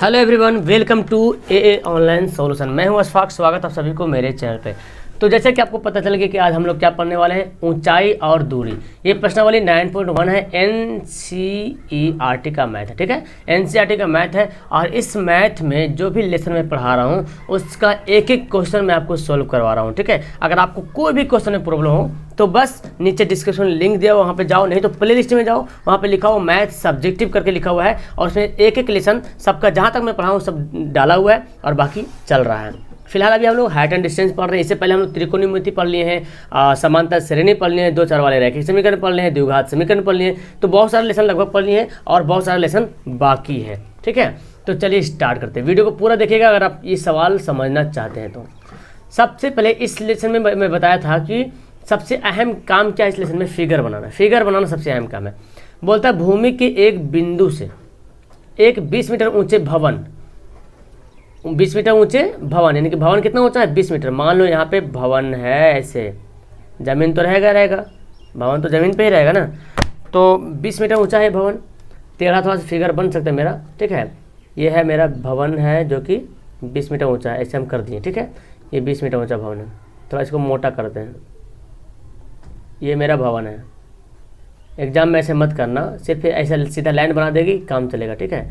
Hello everyone, welcome to a online solution. मैं हूं अशफाक, स्वागत आप सभी को मेरे चैनल पे। तो जैसे कि आपको पता चल गया कि आज हम लोग क्या पढ़ने वाले हैं, ऊंचाई और दूरी। ये प्रश्नावली 9.1 है, एनसीईआरटी का मैथ है। ठीक है, एनसीईआरटी का मैथ है और इस मैथ में जो भी लेसन मैं पढ़ा रहा हूँ उसका एक एक क्वेश्चन मैं आपको सॉल्व करवा रहा हूँ। ठीक है, अगर आपको कोई भी क्वेश्चन में प्रॉब्लम हो तो बस नीचे डिस्क्रिप्शन लिंक दिया हुआ, वहाँ पे जाओ, नहीं तो प्ले लिस्ट में जाओ, वहाँ पे लिखा हुआ मैथ सब्जेक्टिव करके लिखा हुआ है और उसमें एक एक लेसन सबका जहाँ तक मैं पढ़ाऊँ सब डाला हुआ है और बाकी चल रहा है। फिलहाल अभी हम लोग हाइट एंड डिस्टेंस पढ़ रहे हैं। इससे पहले हम लोग त्रिकोणमिति पढ़ लिए हैं, समांतर श्रेणी पढ़ लिए हैं, दो चार वाले रैखिक समीकरण पढ़ लिए हैं, द्विघात समीकरण पढ़ लिए हैं। तो बहुत सारे लेसन लगभग पढ़ लिए हैं और बहुत सारे लेसन बाकी है। ठीक है, तो चलिए स्टार्ट करते हैं। वीडियो को पूरा देखिएगा अगर आप ये सवाल समझना चाहते हैं तो। सबसे पहले इस लेसन में मैं बताया था कि सबसे अहम काम क्या है इस लेसन में, फिगर बनाना। फिगर बनाना सबसे अहम काम है। बोलता है भूमि के एक बिंदु से एक 20 मीटर ऊंचे भवन, 20 मीटर ऊंचे भवन, यानी कि भवन कितना ऊंचा है, 20 मीटर। मान लो यहाँ पे भवन है, ऐसे जमीन तो रहेगा, भवन तो जमीन पे ही रहेगा ना। तो 20 मीटर ऊंचा है भवन। टेढ़ा थोड़ा सा फिगर बन सकता है मेरा। ठीक है, ये है मेरा भवन है जो कि 20 मीटर ऊंचा है, ऐसे हम कर दिए। ठीक है, ये 20 मीटर ऊंचा भवन है। थोड़ा इसको मोटा करते हैं। ये मेरा भवन है। एग्जाम में ऐसे मत करना, सिर्फ ऐसा सीधा लाइन बना देगी, काम चलेगा। ठीक है,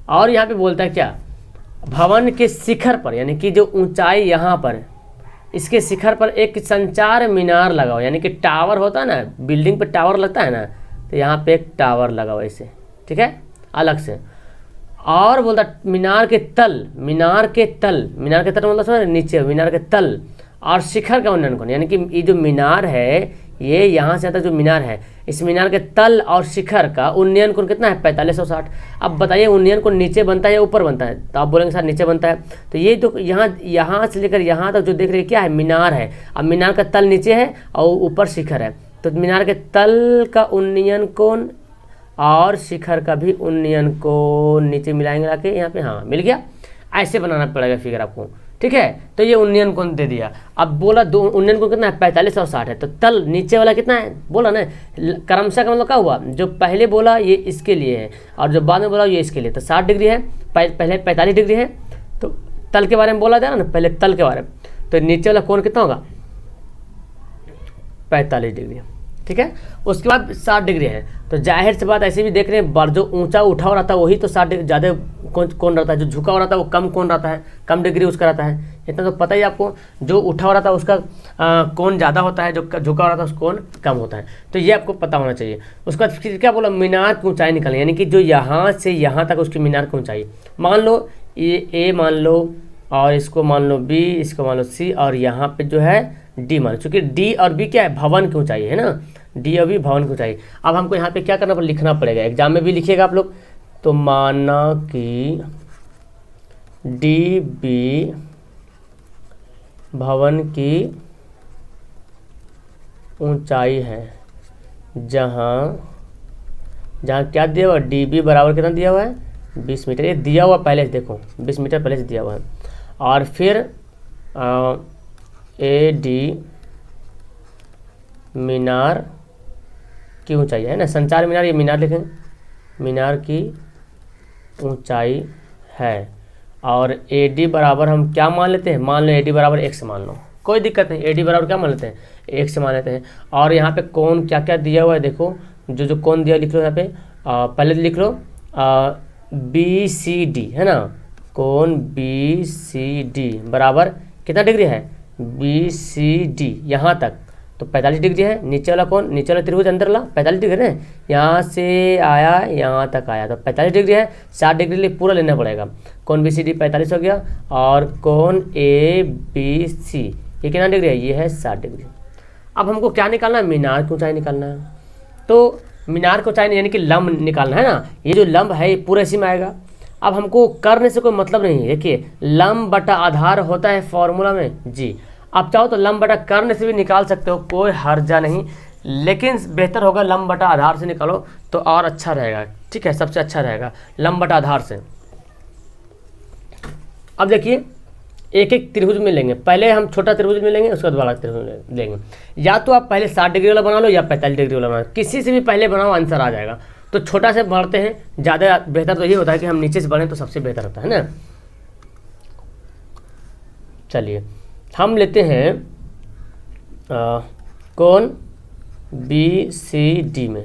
और यहाँ पे बोलता है क्या, भवन के शिखर पर, यानी कि जो ऊंचाई यहाँ पर, इसके शिखर पर एक संचार मीनार लगाओ। यानी कि टावर होता है ना, बिल्डिंग पे टावर लगता है ना, तो यहाँ पे एक टावर लगाओ ऐसे। ठीक है, अलग से। और बोलता मीनार के तल मतलब नीचे, मीनार के तल और शिखर का उन्नयन करो। यानी कि ये जो मीनार है, ये यहाँ से आता जो मीनार है, इस मीनार के तल और शिखर का उन्नयन कोण कितना है, 4560। अब बताइए उन्नयन कोण नीचे बनता है या ऊपर बनता है, तो आप बोलेंगे सर नीचे बनता है। तो ये जो यहाँ से लेकर यहाँ तक जो देख रहे हैं क्या है, मीनार है। अब मीनार का तल नीचे है और ऊपर शिखर है, तो मीनार के तल का उन्नयन कोण और शिखर का भी उन्नयन कोण नीचे मिलाएंगे लाके यहाँ पे। हाँ, मिल गया। ऐसे बनाना पड़ेगा फिगर आपको। ठीक है, तो ये उन्नयन कोण दे दिया। अब बोला दो उन्नयन कोण कितना है, 45 और 60 है। तो तल नीचे वाला कितना है बोला ना, क्रमशः का मतलब क्या हुआ, जो पहले बोला ये इसके लिए है और जो बाद में बोला ये इसके लिए। तो 60 डिग्री है, पहले 45 डिग्री है। तो तल के बारे में बोला जा रहा ना, पहले तल के बारे में। तो नीचे वाला कोण कितना होगा, 45 डिग्री। ठीक है, उसके बाद 60 डिग्री है। तो जाहिर सी बात ऐसे भी देख रहे हैं, जो ऊंचा उठा हुआ रहता है वही तो 60 डिग्री ज़्यादा कौन रहता है, जो झुका हुआ रहता है वो कम कौन रहता है, कम डिग्री उसका रहता है। इतना तो पता ही आपको, जो उठा हुआ रहता है उसका कोण ज़्यादा होता है, जो झुका हुआ रहता है उसका कोण कम होता है। तो ये आपको पता होना चाहिए। उसके बाद फिर क्या बोला, मीनार की ऊंचाई निकालें, यानी कि जो यहाँ से यहाँ तक उसकी मीनार की ऊंचाई। मान लो ये ए मान लो, और इसको मान लो बी, इसको मान लो सी, और यहाँ पे जो है डी मान लो। चूँकि डी और बी क्या है, भवन की ऊंचाई है ना, डी और बी भवन की ऊंचाई। अब हमको यहाँ पे क्या करना पड़ेगा, लिखना पड़ेगा। एग्जाम में भी लिखिएगा आप लोग। तो माना कि डी बी भवन की ऊंचाई है, जहाँ क्या दिया हुआ, डी बी बराबर कितना दिया हुआ है, 20 मीटर। ये दिया हुआ पहले से, देखो 20 मीटर पहले से दिया हुआ है। और फिर ए डी मीनार की ऊंचाई है ना, संचार मीनार, ये मीनार लिखेंगे, मीनार की ऊंचाई है। और ए डी बराबर हम क्या मान लेते हैं, मान लो ए डी बराबर 1 से मान लो, कोई दिक्कत नहीं। ए डी बराबर क्या मान लेते हैं, 1 से मान लेते हैं। और यहाँ पे कोण क्या क्या दिया हुआ है, देखो जो कोण दिया लिख लो यहाँ पे। पहले लिख लो बी सी डी है ना, कोण बी सी डी बराबर कितना डिग्री है, बी सी डी यहाँ तक तो 45 डिग्री है। नीचे वाला कोण, नीचे वाला त्रिभुज अंदर वाला 45 डिग्री है, यहाँ से आया यहाँ तक आया तो 45 डिग्री है। 60 डिग्री लिए पूरा लेना पड़ेगा। कोण बी सी डी 45 हो गया, और कोण ए बी सी ये कितना डिग्री है, ये है 60 डिग्री। अब हमको क्या निकालना है, मीनार की ऊँचाई निकालना है। तो मीनार की ऊँचाई यानी कि लंब निकालना है ना, ये जो लंब है ये पूरे इसी में आएगा। अब हमको करने से कोई मतलब नहीं है। देखिए लंब बटा आधार होता है फॉर्मूला में जी। आप चाहो तो लंब बटा कर्ण से भी निकाल सकते हो, कोई हर्जा नहीं, लेकिन बेहतर होगा लंब बटा आधार से निकालो तो और अच्छा रहेगा। ठीक है, सबसे अच्छा रहेगा लंब बटा आधार से। अब देखिए एक एक त्रिभुज में लेंगे, पहले हम छोटा त्रिभुज में लेंगे, उसके बाद बड़ा त्रिभुज में लेंगे। या तो आप पहले 60 डिग्री वाला बना लो या 45 डिग्री वाला बना लो, किसी से भी पहले बनाओ आंसर आ जाएगा। तो तो छोटा से बढ़ते हैं, ज़्यादा बेहतर तो ये होता है कि हम नीचे से बढ़ें तो सबसे बेहतर होता है ना। चलिए हम लेते हैं कोण बी सी डी में,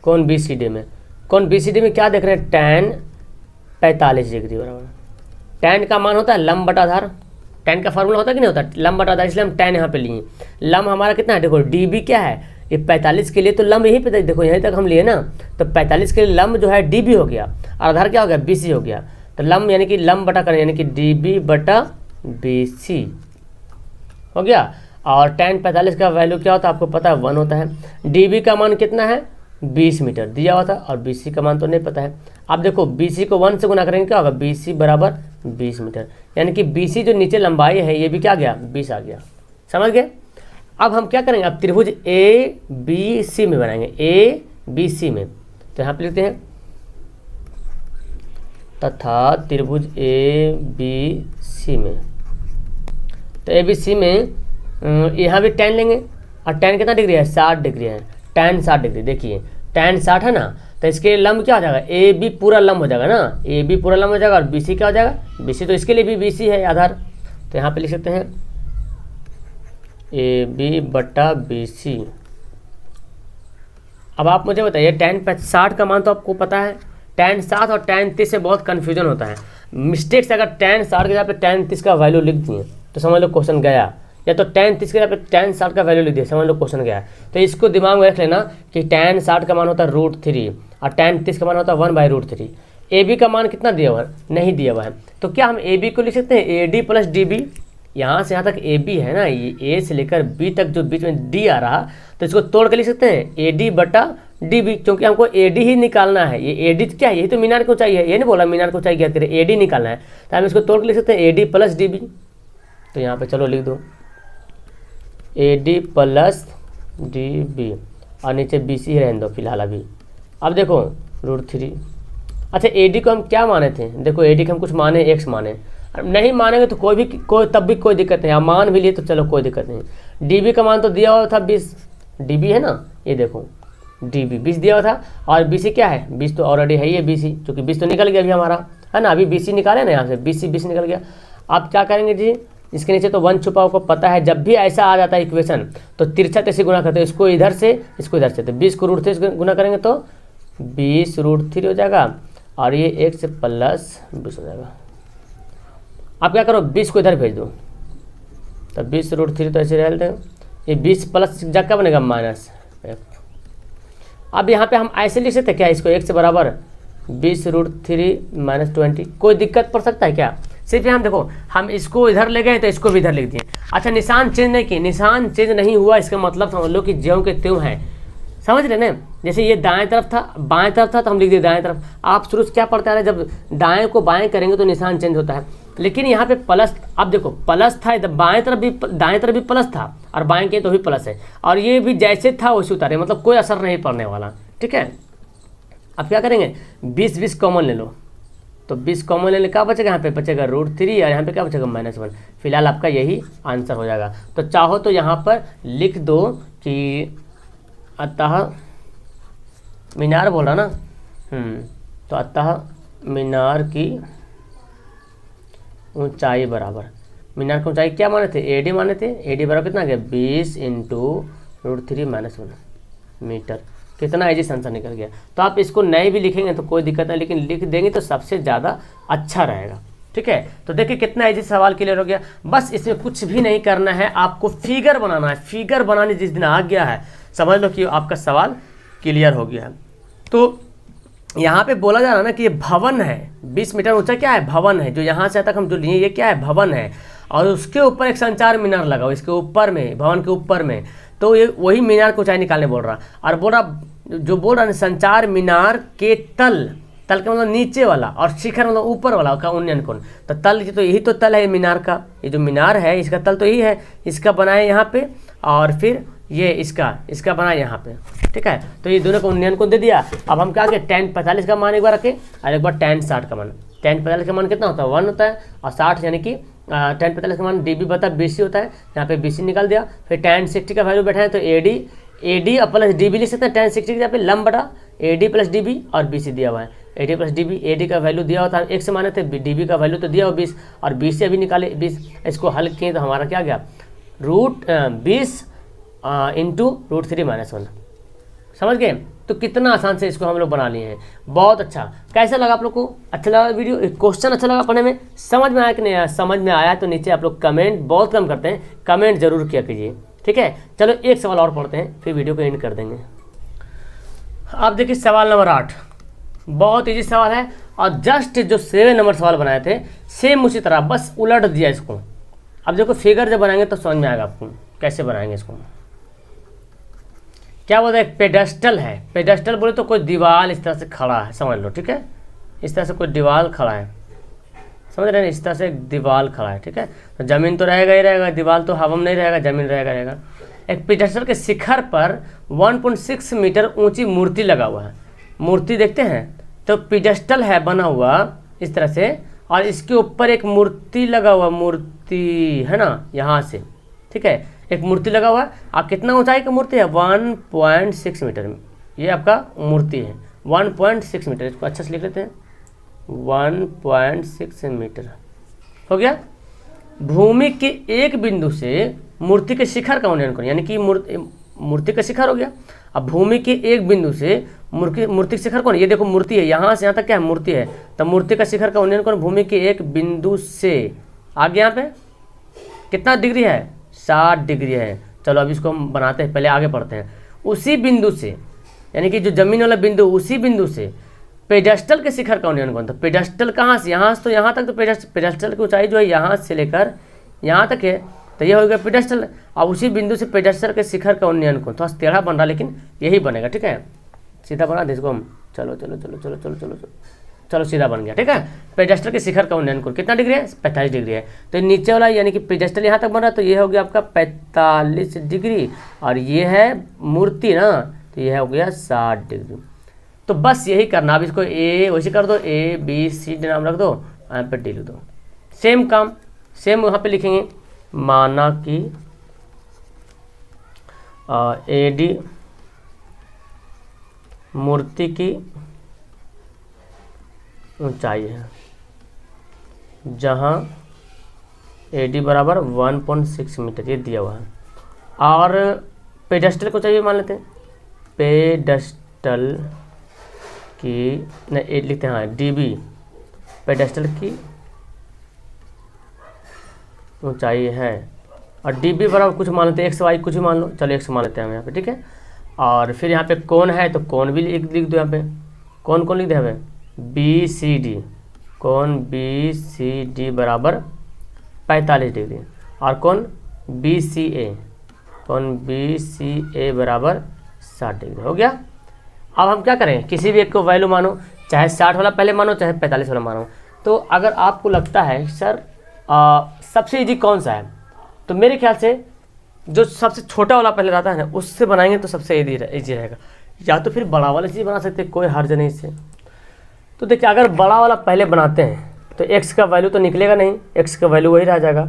कोण बी सी डी में, कोण बी सी डी में क्या देख रहे हैं, tan 45 डिग्री बराबर। tan का मान होता है लंब बटा आधार, tan का फार्मूला होता है कि नहीं होता, लंब बटा आधार, इसलिए हम tan यहाँ पे लिए। लंब हमारा कितना है, देखो db क्या है, ये 45 के लिए तो लंब यहीं पे देखो यहीं तक हम लिए ना, तो 45 के लिए लंब जो है db हो गया और आधार क्या हो गया bc हो गया। तो लंब यानी कि लंब बटा करें यानी कि db बटा bc हो गया। और tan 45 का वैल्यू क्या होता है आपको पता है 1 होता है। db का मान कितना है 20 मीटर दिया हुआ था और bc का मान तो नहीं पता है। अब देखो bc को 1 से गुना करेंगे क्या होगा, bc बराबर 20 मीटर, यानी कि bc जो नीचे लंबाई है ये भी क्या गया 20 आ गया, समझ गए। अब हम क्या करेंगे, अब त्रिभुज ए बी सी में बनाएंगे, ए बी सी में, तो यहाँ पे लिखते हैं तथा त्रिभुज ए बी सी में। तो ए बी सी में यहाँ भी tan लेंगे और tan कितना डिग्री है 60 डिग्री है, tan 60 डिग्री, देखिए tan 60 है ना, तो इसके लंब क्या हो जाएगा ए बी पूरा लंब हो जाएगा ना, ए बी पूरा लंब हो जाएगा और बी सी क्या हो जाएगा बी सी, तो इसके लिए भी बी सी है आधार, तो यहाँ पे लिख सकते हैं ए बी बटा बी सी। अब आप मुझे बताइए tan 60 का मान तो आपको पता है, tan 60 और tan 30 से बहुत कन्फ्यूजन होता है, मिस्टेक से अगर tan 60 के जगह पे tan 30 का वैल्यू लिख दिए तो समझ लो क्वेश्चन गया, या तो tan 30 के जगह पे tan 60 का वैल्यू लिख दिया समझ लो क्वेश्चन गया। तो इसको दिमाग में रख लेना कि tan 60 का मान होता है √3 और tan 30 का मान होता है 1/√3। ए बी का मान कितना दिया हुआ है, नहीं दिया हुआ है, तो क्या हम ए बी को लिख सकते हैं A D plus D B, यहाँ से यहाँ तक ए बी है ना, ये ए से लेकर बी तक जो बीच में डी आ रहा, तो इसको तोड़ के लिख सकते हैं ए डी बटा डी बी, क्योंकि हमको ए डी ही निकालना है। ये ए डी क्या है, यही तो मीनार को चाहिए, ये नहीं बोला मीनार को चाहिए क्या, ए डी निकालना है, तो हम इसको तोड़ के लिख सकते हैं A D plus D B. तो यहाँ पे चलो लिख दो A D plus D B और नीचे बी सी रहने दो फिलहाल अभी। अब देखो √3, अच्छा ए डी को हम क्या माने थे, देखो ए डी को हम कुछ माने एक्स माने, नहीं मानेंगे तो कोई तब भी कोई दिक्कत नहीं, आप मान भी लिए तो चलो कोई दिक्कत नहीं। डी बी का मान तो दिया हुआ था 20, डी बी है ना, ये देखो डी बी 20 दिया हुआ था और बी सी क्या है 20 तो ऑलरेडी है ये बी सी, चूँकि 20 तो निकल गया अभी हमारा है ना, अभी बी सी निकाले ना यहाँ से 20 निकल गया। आप क्या करेंगे जी, इसके नीचे तो 1 छुपा को पता है, जब भी ऐसा आ जाता है इक्वेशन तो तिरछा कैसे गुना करते हैं, इसको इधर से इसको इधर से, तो 20 को √3 से गुना करेंगे तो 20 √3 हो जाएगा और ये 1 से प्लस 20 हो जाएगा। आप क्या करो 20 को इधर भेज दो, तो 20 √3 तो ऐसे रह दें, ये 20 प्लस जा क्या बनेगा -1। अब यहाँ पे हम ऐसे लिख सकते हैं क्या, इसको 1 से बराबर 20 √3 -20, कोई दिक्कत पड़ सकता है क्या, सिर्फ यहाँ देखो हम इसको इधर ले गए तो इसको भी इधर लिख दिए। अच्छा निशान चेंज नहीं किए, निशान चेंज नहीं हुआ इसका मतलब समझ लो कि ज्यों के त्यों है, समझ रहे ना, जैसे ये दाएं तरफ था बाएं तरफ था तो हम लिख दिए दाएं तरफ। आप शुरू से क्या पढ़ते आ रहे, जब दाएं को बाएं करेंगे तो निशान चेंज होता है, लेकिन यहाँ पे प्लस, अब देखो प्लस था इधर बाएं तरफ भी, दाएं तरफ भी प्लस था और बाएं के तो भी प्लस है, और ये भी जैसे था वैसे उतारे, मतलब कोई असर नहीं पड़ने वाला, ठीक है। अब क्या करेंगे 20 कॉमन ले लो, तो 20 कॉमन लेने क्या बचेगा, यहाँ पे बचेगा √3 और यहाँ पे क्या बचेगा -1। फिलहाल आपका यही आंसर हो जाएगा। तो चाहो तो यहाँ पर लिख दो कि अतः मीनार बोल रहा ना, तो अतः मीनार की ऊंचाई बराबर, मीनार की ऊंचाई क्या माने थे ए डी माने थे, ए डी बराबर कितना गया 20 × √3 -1 मीटर, कितना इजी आंसर निकल गया। तो आप इसको नए भी लिखेंगे तो कोई दिक्कत नहीं, लेकिन लिख देंगे तो सबसे ज़्यादा अच्छा रहेगा, ठीक है। तो देखिए कितना इजी सवाल क्लियर हो गया, बस इसमें कुछ भी नहीं करना है, आपको फिगर बनाना है, फिगर बनाने जिस दिन आ गया है समझ लो कि आपका सवाल क्लियर हो गया है। तो यहाँ पे बोला जा रहा है ना कि ये भवन है, 20 मीटर ऊंचा क्या है भवन है, जो यहाँ से तक हम जो लिए ये क्या है भवन है, और उसके ऊपर एक संचार मीनार लगा हुआ इसके ऊपर में, भवन के ऊपर में, तो ये वही मीनार को ऊंचाई निकालने बोल रहा, और बोल रहा जो बोल रहा है संचार मीनार के तल का मतलब नीचे वाला और शिखर मतलब ऊपर वाला का उन्नयन कोण, तो तल तो यही तो तल है मीनार का, ये जो मीनार है इसका तल तो यही है, इसका बनाए यहाँ पे और फिर ये इसका बनाए यहाँ पे, ठीक है। तो ये दोनों को उन्नयन कोण दे दिया। अब हम क्या करें tan 45 का मान एक बार रखें और एक बार tan 60 का मान, tan 45 का मान कितना होता है 1 होता है और 60 यानी कि tan 45 का मान dB बता BC होता है, यहाँ पे BC निकाल दिया, फिर tan 60 का वैल्यू बैठा है तो AD और प्लस dB लिख सकते हैं, tan 60 के यहाँ पे लंब बटा AD प्लस DB और BC दिया हुआ है। AD प्लस DB, AD का वैल्यू दिया हुआ था x माने थे, DB का वैल्यू तो दिया हुआ 20 और 20 से अभी निकाले 20, इसको हल किए तो हमारा क्या गया √20 इंटू √3 - 1। समझ गए? तो कितना आसान से इसको हम लोग बना लिए हैं। बहुत अच्छा। कैसा लगा आप लोग को? अच्छा लगा वीडियो? क्वेश्चन अच्छा लगा पढ़ने में? समझ में आया कि नहीं आया? समझ में आया तो नीचे आप लोग कमेंट बहुत कम करते हैं, कमेंट जरूर किया कीजिए, ठीक है। चलो एक सवाल और पढ़ते हैं फिर वीडियो को एंड कर देंगे। अब देखिए सवाल नंबर 8, बहुत ईजी सवाल है और जस्ट जो 7 नंबर सवाल बनाए थे सेम उसी तरह, बस उलट दिया इसको। अब देखो फिगर जब बनाएंगे तो समझ में आएगा आपको कैसे बनाएंगे इसको। क्या बोलते हैं? पेडेस्टल है। पेडेस्टल बोले तो कोई दीवार इस तरह से खड़ा है, समझ लो, ठीक है। इस तरह से कोई दीवार खड़ा है, समझ रहे हैं? इस तरह से एक दीवार खड़ा है, ठीक है। तो जमीन तो रहेगा ही रहेगा, दीवार तो हवा में नहीं रहेगा, जमीन रहेगा। एक पेडेस्टल के शिखर पर 1.6 मीटर ऊंची मूर्ति लगा हुआ है। मूर्ति देखते हैं तो पेडेस्टल है बना हुआ इस तरह से और इसके ऊपर एक मूर्ति लगा हुआ, मूर्ति है ना यहाँ से, ठीक है। एक मूर्ति लगा हुआ है। आप कितना ऊंचाई का मूर्ति है? 1.6 मीटर में ये आपका मूर्ति है, 1.6 मीटर। इसको अच्छा से लिख लेते हैं, 1.6 मीटर हो गया। भूमि के एक बिंदु से मूर्ति के शिखर का उन्नयन करें, यानी कि मूर्ति का शिखर हो गया। अब भूमि के एक बिंदु से मूर्ति का शिखर कौन? ये देखो मूर्ति है, यहाँ से यहाँ तक क्या है? मूर्ति है। तो मूर्ति का शिखर का उन्नयन कौन? भूमि के एक बिंदु से आगे यहाँ पे कितना डिग्री है? 60 डिग्री है। चलो अब इसको हम बनाते हैं, पहले आगे पढ़ते हैं। उसी बिंदु से, यानी कि जो जमीन वाला बिंदु, उसी बिंदु से पेडेस्टल के शिखर का उन्नयन कौन? तो पेडेस्टल कहाँ से? यहाँ से तो यहाँ तक। तो पेडेस्टल की ऊंचाई जो है यहाँ से लेकर यहाँ तक है, तो ये हो गया पेडेस्टल। और उसी बिंदु से पेडेस्टल के शिखर का उन्नयन कौन? थोड़ा टेढ़ा बन रहा लेकिन यही बनेगा, ठीक है। सीधा बना दे इसको हम। चलो चलो चलो चलो चलो चलो चलो चलो सीधा बन गया, ठीक है। पेडेस्टल के शिखर का उन्नयन कोण कितना डिग्री है? 45 डिग्री है। तो नीचे वाला यानी कि पेडेस्टल यहाँ तक बन रहा है, तो ये हो गया आपका 45 डिग्री और ये है मूर्ति ना, तो ये हो गया 60 डिग्री। तो बस यही करना। अब इसको ए वैसे कर दो, ABCD नाम रख दो, यहाँ पर D लिख दो। सेम काम सेम वहाँ पे लिखेंगे, माना कि AD मूर्ति की ऊंचाई है, जहाँ AD बराबर 1.6 मीटर ये दिया हुआ है। और पेडेस्टल को चाहिए मान लेते हैं, पेडेस्टल की नहीं लिखते हैं, हाँ DB पेडेस्टल की ऊंचाई है और DB बराबर कुछ मान लेते हैं, x y कुछ भी मान लो, चलो x मान लेते हैं हम यहाँ पे, ठीक है। और फिर यहाँ पे कौन है तो कौन भी लिख दो, यहाँ पे कौन कौन लिख दे हमें, BCD कौन BCD बराबर 45 डिग्री और कौन BCA कौन BCA बराबर 60 डिग्री हो गया। अब हम क्या करें, किसी भी एक को वैल्यू मानो, चाहे 60 वाला पहले मानो चाहे 45 वाला मानो। तो अगर आपको लगता है सर सबसे इजी कौन सा है, तो मेरे ख्याल से जो सबसे छोटा वाला पहले रहता है ना उससे बनाएंगे तो सबसे इजी रहेगा, या तो फिर बड़ा वाला चीज़ बना सकते हैं, कोई हर्ज नहीं इससे। तो देखिए अगर बड़ा वाला पहले बनाते हैं तो x का वैल्यू तो निकलेगा नहीं, x का वैल्यू वही रह जाएगा।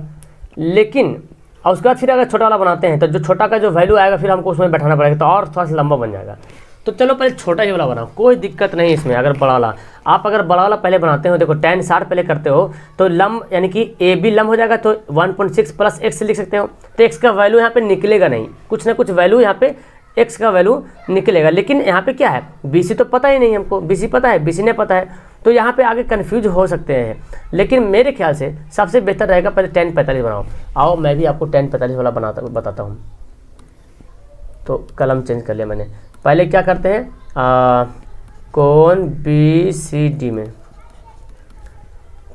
लेकिन और उसके बाद फिर अगर छोटा वाला बनाते हैं तो जो छोटा का जो वैल्यू आएगा फिर हमको उसमें बैठाना पड़ेगा, तो और थोड़ा सा लंबा बन जाएगा। तो चलो पहले छोटा ही वाला बनाओ, कोई दिक्कत नहीं इसमें। अगर बड़ा वाला आप अगर बड़ा वाला पहले बनाते हो, देखो tan 60 पहले करते हो तो लंब यानी कि AB लंब हो जाएगा, तो 1.6 प्लस x लिख सकते हो। तो x का वैल्यू यहाँ पे निकलेगा नहीं, कुछ ना कुछ वैल्यू यहाँ पे x का वैल्यू निकलेगा। लेकिन यहाँ पे क्या है, BC तो पता ही नहीं हमको, BC पता है, BC नहीं पता है, तो यहाँ पे आगे कन्फ्यूज हो सकते हैं। लेकिन मेरे ख्याल से सबसे बेहतर रहेगा पहले tan 45 बनाओ। आओ मैं भी आपको tan 45 वाला बताता हूँ। तो कलम चेंज कर लिया मैंने। पहले क्या करते हैं, कौन BCD में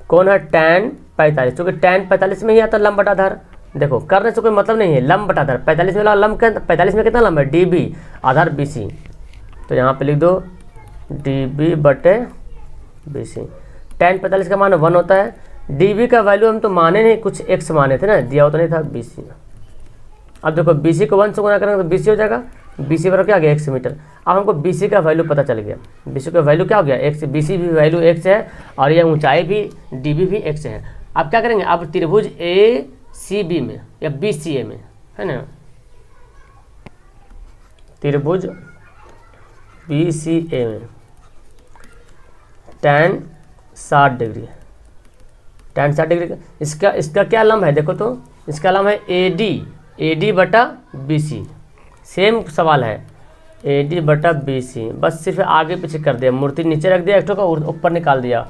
कौन है tan 45, क्योंकि tan 45 में ही आता लंब बटा आधार। देखो करने से कोई मतलब नहीं है, लंब बटा आधार 45 में लंब 45 में कितना लंब है, DB आधार BC। तो यहाँ पे लिख दो DB बटे BC। tan 45 का मान 1 होता है, DB का वैल्यू हम तो माने नहीं, कुछ x माने थे ना, दिया होता नहीं था BC। अब देखो BC को 1 से गुना करेंगे तो BC हो जाएगा, BC बराबर क्या आ गया, x मीटर। अब हमको BC का वैल्यू पता चल गया, BC का वैल्यू क्या हो गया, x। BC भी वैल्यू x है और यह ऊंचाई भी DB भी x है। अब क्या करेंगे, अब त्रिभुज ACB में या BCA में है ना, त्रिभुज बी सी ए में tan 60 डिग्री, tan 60 डिग्री इसका क्या लंब है, देखो तो इसका लंब है ए डी बटा बी सी। सेम सवाल है, ए डी बटा बी सी, बस सिर्फ आगे पीछे कर दिया, मूर्ति नीचे रख दिया, एक का ऊपर निकाल दिया।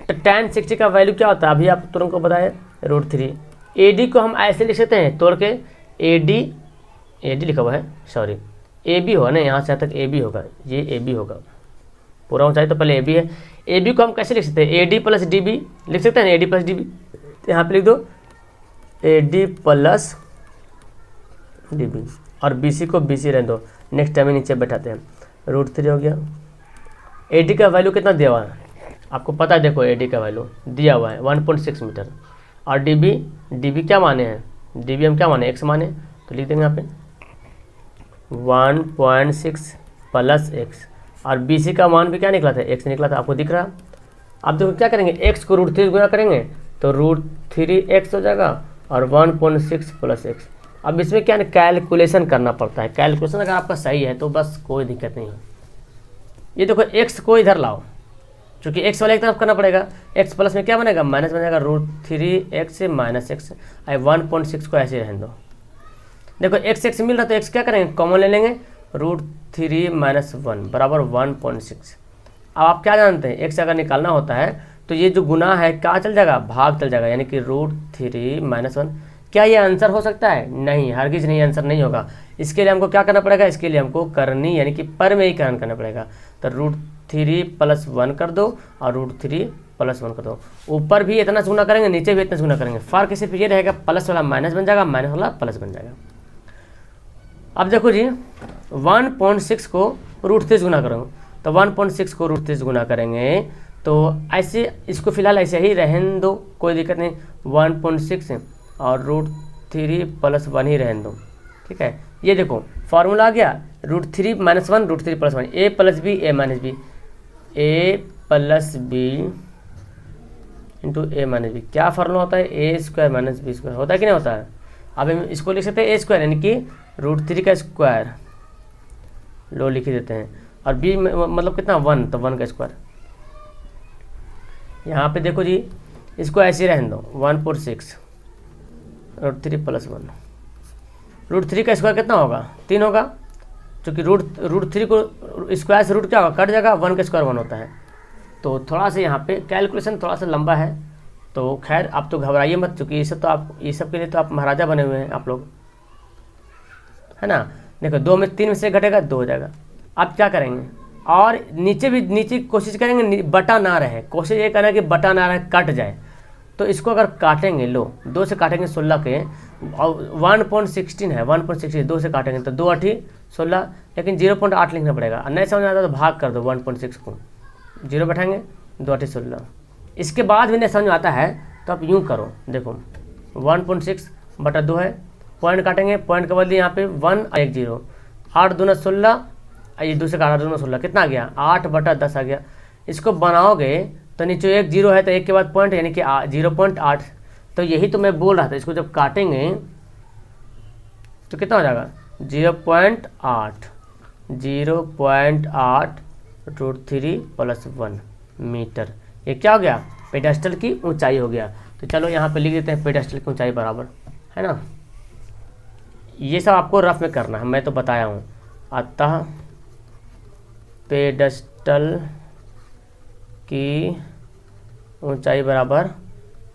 तो tan 60 का वैल्यू क्या होता है, अभी आप तुरंत को बताए √3। ए डी को हम ऐसे लिख सकते हैं तोड़ के, ए डी लिखा हुआ है, सॉरी ए बी होगा ना, यहाँ से यहाँ तक ए बी होगा, ये ए बी होगा, पूरा ऊंचाई तो पहले ए बी है। ए बी को हम कैसे लिख सकते हैं, A D plus D B लिख सकते हैं ना, A D plus D B, तो यहाँ पे लिख दो A D plus D B, और बी सी को बी सी रहने दो, नेक्स्ट टाइम नीचे बैठाते हैं, √3 हो गया। ए डी का वैल्यू कितना दिया हुआ है आपको पता है, देखो ए डी का वैल्यू दिया हुआ है 1.6 मीटर, और डी बी क्या माने हैं, डी बी हम क्या माने, एक्स माने, तो लिख देंगे यहाँ पे 1.6 प्लस एक्स, और बी सी का मान भी क्या निकला था, एक्स निकला था, आपको दिख रहा। अब देखो क्या करेंगे, एक्स को √3 गुना करेंगे तो √3 एक्स हो जाएगा, और 1.6 प्लस एक्स। अब इसमें क्या कैलकुलेशन करना पड़ता है, कैलकुलेशन अगर आपका सही है तो बस कोई दिक्कत नहीं है। ये देखो एक्स को इधर लाओ, क्योंकि एक्स वाले एक तरफ करना पड़ेगा, एक्स प्लस में क्या बनेगा, माइनस बनेगा, √3 एक्स से माइनस एक्स, 1.6 को ऐसे रहने दो। देखो एक्स मिल रहा तो एक्स क्या करेंगे, कॉमन ले लेंगे, √3 माइनस 1 बराबर 1.6। अब आप क्या जानते हैं, एक्स अगर निकालना होता है तो ये जो गुना है क्या चल जाएगा, भाग चल जाएगा, यानी कि √3 माइनस 1। क्या ये आंसर हो सकता है, नहीं, हरगिज नहीं, आंसर नहीं होगा। इसके लिए हमको क्या करना पड़ेगा, इसके लिए हमको करनी यानी कि पर में ही करण करना पड़ेगा। तो √3 प्लस 1 कर दो, और √3 प्लस 1 कर दो, ऊपर भी इतना गुना करेंगे, नीचे भी इतना गुना करेंगे, फर्क सिर्फ ये रहेगा, प्लस वाला माइनस बन जाएगा, माइनस वाला प्लस बन जाएगा। अब देखो जी 1.6 को √3 गुना करो, तो 1.6 को √3 गुना करेंगे तो ऐसे इसको फिलहाल ऐसे ही रहने दो, कोई दिक्कत नहीं, 1.6 और √3 प्लस 1 ही रहने दो, ठीक है। ये देखो फार्मूला आ गया, √3 माइनस 1 √3 प्लस 1, ए प्लस बी ए माइनस बी, ए प्लस बी इंटू ए माइनस बी। क्या फार्मूला होता है, ए स्क्वायर माइनस बी स्क्वायर, होता है कि नहीं होता है। अब हम इसको लिख सकते हैं ए स्क्वायर, यानी कि √3 का स्क्वायर लो लिख ही देते हैं, और बी मतलब कितना 1, तो 1 का स्क्वायर। यहाँ पे देखो जी इसको ऐसे रहने दो, 1.6 √3 प्लस 1, √3 का स्क्वायर कितना होगा, 3 होगा, क्योंकि √3 को स्क्वायर से रूट क्या होगा, कट जाएगा, 1 का स्क्वायर 1 होता है। तो थोड़ा सा यहाँ पे कैलकुलेशन थोड़ा सा लंबा है, तो खैर आप तो घबराइए मत, क्योंकि ये सब के लिए तो आप महाराजा बने हुए हैं आप लोग, है ना। देखो 2 में 3 में से घटेगा 2 हो जाएगा। आप क्या करेंगे, और नीचे कोशिश करेंगे बटा ना रहे, कोशिश ये करना कि बटा ना रहे, कट जाए। तो इसको अगर काटेंगे, लो 2 से काटेंगे 16 के, और 1.16 है, 1.16 2 से काटेंगे तो 2 8 16, लेकिन 0.8 लिखना पड़ेगा। नहीं समझ आता तो भाग कर दो, 1.6 को 0 बैठाएंगे, 2 8 16। इसके बाद भी नहीं समझ आता है तो आप यूँ करो, देखो 1.6 बटा 2 है, पॉइंट काटेंगे, पॉइंट के बदले यहाँ पे 1 1 0, 8 दूना 16, ये दूसरे का 8 दूना 16 कितना आ गया, 8 बटा 10 आ गया। इसको बनाओगे तो नीचे 1 0 है, तो 1 के बाद पॉइंट यानी कि 0.8। तो यही तो मैं बोल रहा था, इसको जब काटेंगे तो कितना हो जाएगा, 0.8 √3 प्लस 1 मीटर। ये क्या हो गया, पेडेस्टल की ऊंचाई हो गया। तो चलो यहाँ पे लिख देते हैं पेडेस्टल की ऊंचाई बराबर, है ना। ये सब आपको रफ में करना है, मैं तो बताया हूँ। अतः पेडेस्टल की ऊंचाई बराबर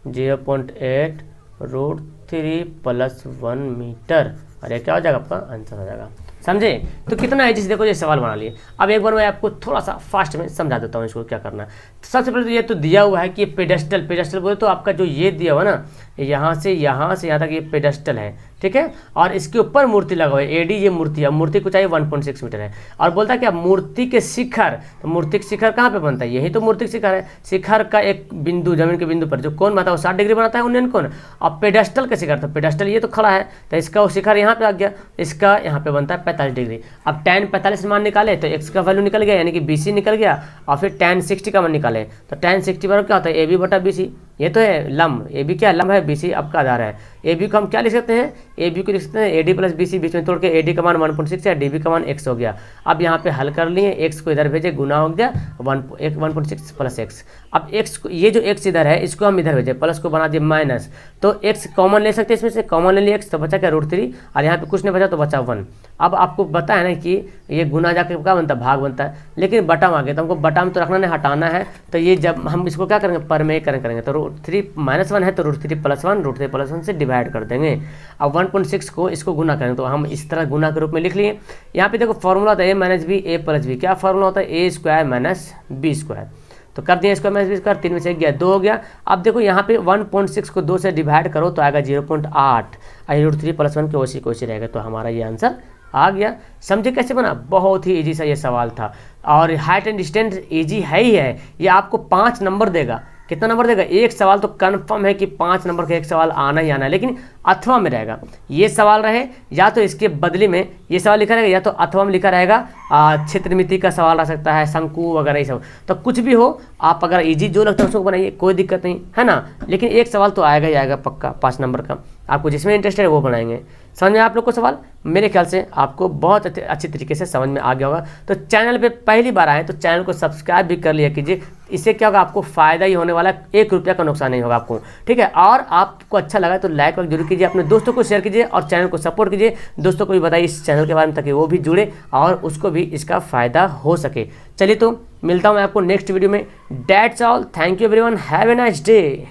0.8 √3 प्लस 1 मीटर, और ये क्या हो जाएगा, आपका आंसर हो जाएगा। समझे। तो कितना है, जिस देखो ये सवाल बना लिए। अब एक बार मैं आपको थोड़ा सा फास्ट में समझा देता हूँ इसको क्या करना है। तो सबसे पहले तो ये तो दिया हुआ है कि ये पेडेस्टल बोले तो आपका जो ये दिया हुआ ना, यहाँ से यहाँ तक ये पेडेस्टल है, ठीक है। और इसके ऊपर मूर्ति लगा हुआ है, एडी ये मूर्ति है, मूर्ति को चाहिए 1.6 मीटर है। और बोलता है क्या, मूर्ति के शिखर, तो मूर्ति के शिखर कहाँ पे बनता है, यही तो मूर्ति के शिखर है। शिखर का एक बिंदु, जमीन के बिंदु पर जो कोण बनाता है वो 60 डिग्री बनाता है, उन्नयन कोण। अब पेडेस्टल का शिखर, तो पेडेस्टल ये तो खड़ा है, तो इसका वो शिखर यहाँ पे आ गया, इसका यहाँ पे बनता है 45 डिग्री। अब tan 45 मान निकाले तो x का वैल्यू निकल गया, यानी कि BC निकल गया, और फिर tan 60 का मान निकाले तो tan 60 बराबर क्या होता है, AB बटा BC। ये तो है लंब, ए बी क्या लंब है, बी सी आपका आधार है। ए बी को हम क्या लिख सकते हैं, ए बी को लिख सकते हैं A D plus B C, बीच में तोड़ के ए डी का मान 1.6 है, डी बी का मान x हो गया। अब यहाँ पे हल कर लिए, x को इधर भेजे, गुना हो गया 1.6 प्लस x। अब x को, ये जो x इधर है इसको हम इधर भेजे, प्लस को बना दिए माइनस, तो x कॉमन ले सकते हैं, इसमें से कॉमन ले लिया x, तो बचा क्या √3, और यहाँ पे कुछ नहीं बचा तो बचा 1। अब आपको पता है ना कि ये गुना जाके क्या बनता है, भाग बनता है, लेकिन बटा आ गया तो हमको बटा में तो रखना नहीं, हटाना है। तो ये जब हम इसको क्या करेंगे, पर में करेंगे, तो √3 -1 है तो √3 + 1, √3 + 1 से डिवाइड कर देंगे। अब 1.6 को इसको गुना करेंगे, तो हम इस तरह गुना के रूप में लिख लिए। यहाँ पे देखो फॉर्मूला होता है a - b a + b, क्या फॉर्मूला होता है, a² - b²। तो कर दिया इसको -b², 3 में से 1 गया 2 हो गया। अब देखो यहाँ पे 1.6 को 2 से डिवाइड करो तो आएगा 0.8, √3 + 1 के वैसी को वैसी रहेगा, तो हमारा ये आंसर आ गया। समझे कैसे बना, बहुत ही इजी सा ये सवाल था, और हाइट एंड डिस्टेंस इजी है ही है। ये आपको 5 नंबर देगा, कितना नंबर देगा, एक सवाल तो कन्फर्म है कि 5 नंबर का एक सवाल आना ही आना है, लेकिन अथवा में रहेगा। ये सवाल रहे या तो इसके बदले में ये सवाल लिखा रहेगा, या तो अथवा में लिखा रहेगा क्षेत्रमिति का सवाल रह सकता है, शंकु वगैरह ये सब, तो कुछ भी हो आप अगर इजी जो लगता है उसको बनाइए, कोई दिक्कत नहीं है ना। लेकिन एक सवाल तो आएगा ही आएगा पक्का 5 नंबर का, आपको जिसमें इंटरेस्ट है वो बनाएंगे। समझ में आप लोग को सवाल, मेरे ख्याल से आपको बहुत अच्छी तरीके से समझ में आ गया होगा। तो चैनल पे पहली बार आए तो चैनल को सब्सक्राइब भी कर लिया कीजिए, इससे क्या होगा आपको फ़ायदा ही होने वाला है, 1 रुपया का नुकसान नहीं होगा आपको, ठीक है। और आपको अच्छा लगा तो लाइक जरूर कीजिए, अपने दोस्तों को शेयर कीजिए और चैनल को सपोर्ट कीजिए, दोस्तों को भी बताइए इस चैनल के बारे में ताकि वो भी जुड़े और उसको भी इसका फ़ायदा हो सके। चलिए तो मिलता हूँ मैं आपको नेक्स्ट वीडियो में। That's all, thank you everyone, have a nice day.